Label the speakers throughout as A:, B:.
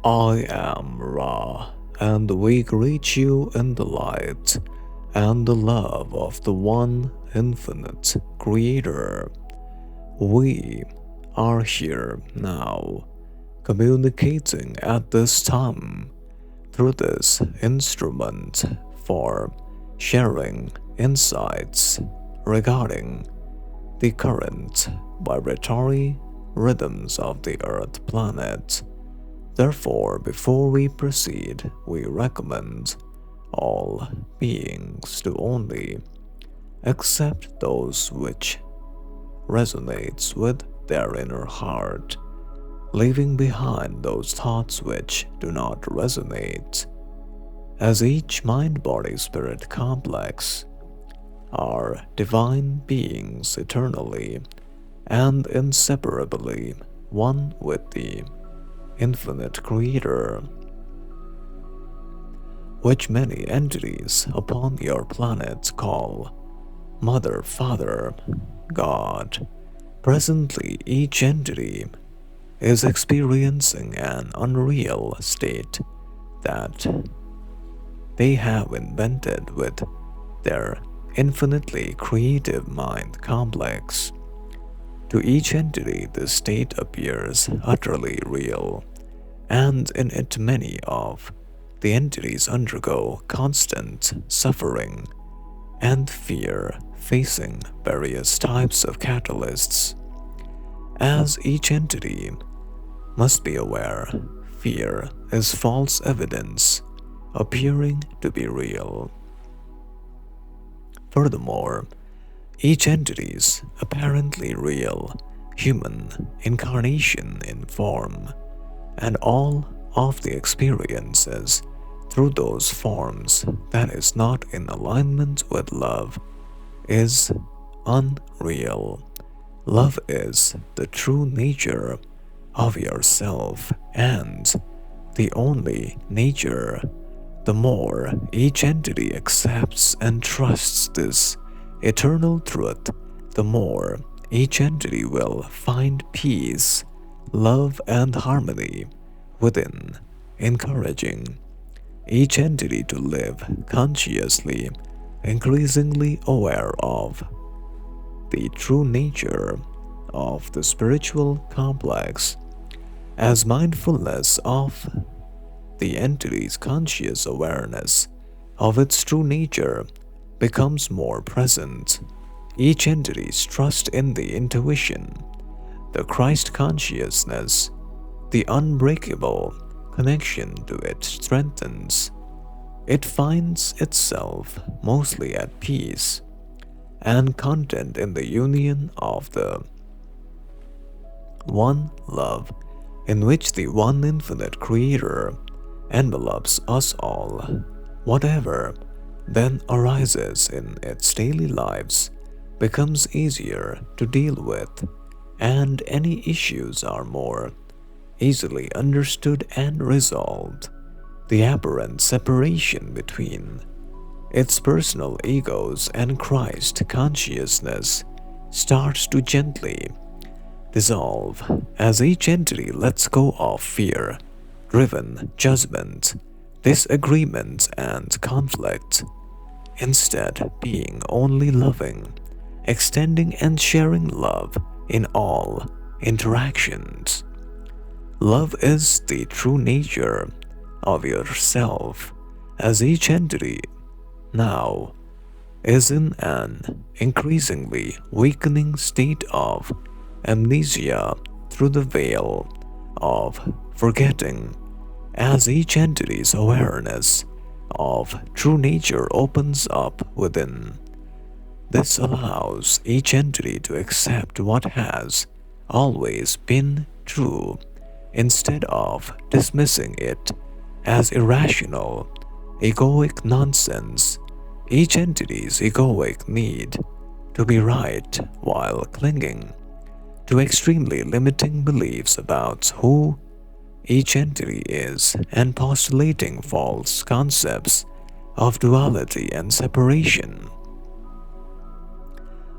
A: I am Ra, and we greet you in the light and the love of the One Infinite Creator. We are here now, communicating at this time through this instrument for sharing insights regarding the current vibratory rhythms of the Earth planet. Therefore, before we proceed, we recommend all beings to only accept those which resonates with their inner heart, leaving behind those thoughts which do not resonate, as each mind-body-spirit complex are divine beings eternally and inseparably one with the infinite creator, which many entities upon your planet call Mother, Father, God. Presently, each entity is experiencing an unreal state that they have invented with their infinitely creative mind complex. To each entity, this state appears utterly real, and in it many of the entities undergo constant suffering and fear, facing various types of catalysts. As each entity must be aware, fear is false evidence appearing to be real. Furthermore, each entity's apparently real human incarnation in form and all of the experiences through those forms that is not in alignment with love is unreal. Love is the true nature of yourself and the only nature. The more each entity accepts and trusts this eternal truth, the more each entity will find peace, love, and harmony within, encouraging each entity to live consciously, increasingly aware of the true nature of the spiritual complex, as mindfulness of the entity's conscious awareness of its true nature becomes more present. Each entity's trust in the intuition, the Christ consciousness, the unbreakable connection to it strengthens. It finds itself mostly at peace and content in the union of the one love in which the one infinite creator envelops us all. Whatever then arises in its daily lives becomes easier to deal with, and any issues are more easily understood and resolved. The apparent separation between its personal egos and Christ consciousness starts to gently dissolve as each entity lets go of fear driven judgment, disagreement, and conflict, instead being only loving, extending and sharing love in all interactions. Love is the true nature of yourself, as each entity now is in an increasingly weakening state of amnesia through the veil of forgetting, as each entity's awareness of true nature opens up within. This allows each entity to accept what has always been true, instead of dismissing it as irrational, egoic nonsense. Each entity's egoic need to be right while clinging to extremely limiting beliefs about who each entity is and postulating false concepts of duality and separation.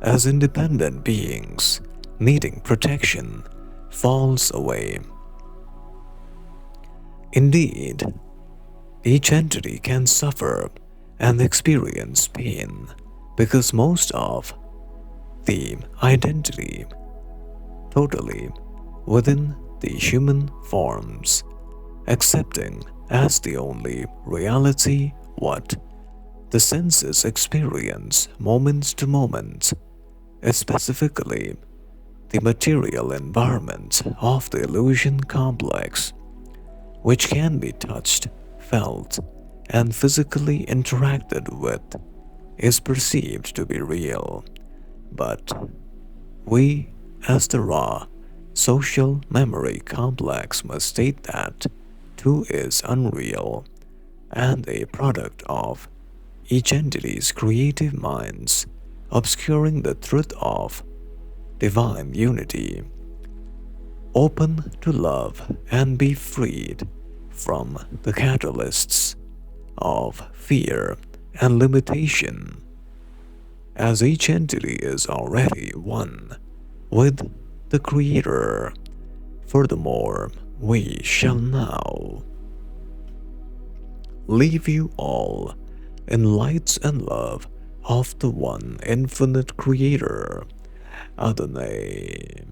A: As independent beings needing protection falls away. Indeed, each entity can suffer and experience pain because most of the identity totally within the human forms, accepting as the only reality what the senses experience moment to moment, specifically the material environment of the illusion complex, which can be touched, felt, and physically interacted with, is perceived to be real. But we, as the raw social memory complex, must state that too is unreal and a product of each entity's creative minds, obscuring the truth of divine unity. Open to love and be freed from the catalysts of fear and limitation, as each entity is already one with the Creator. Furthermore, we shall now leave you all in lights and love of the one infinite Creator, Adonai.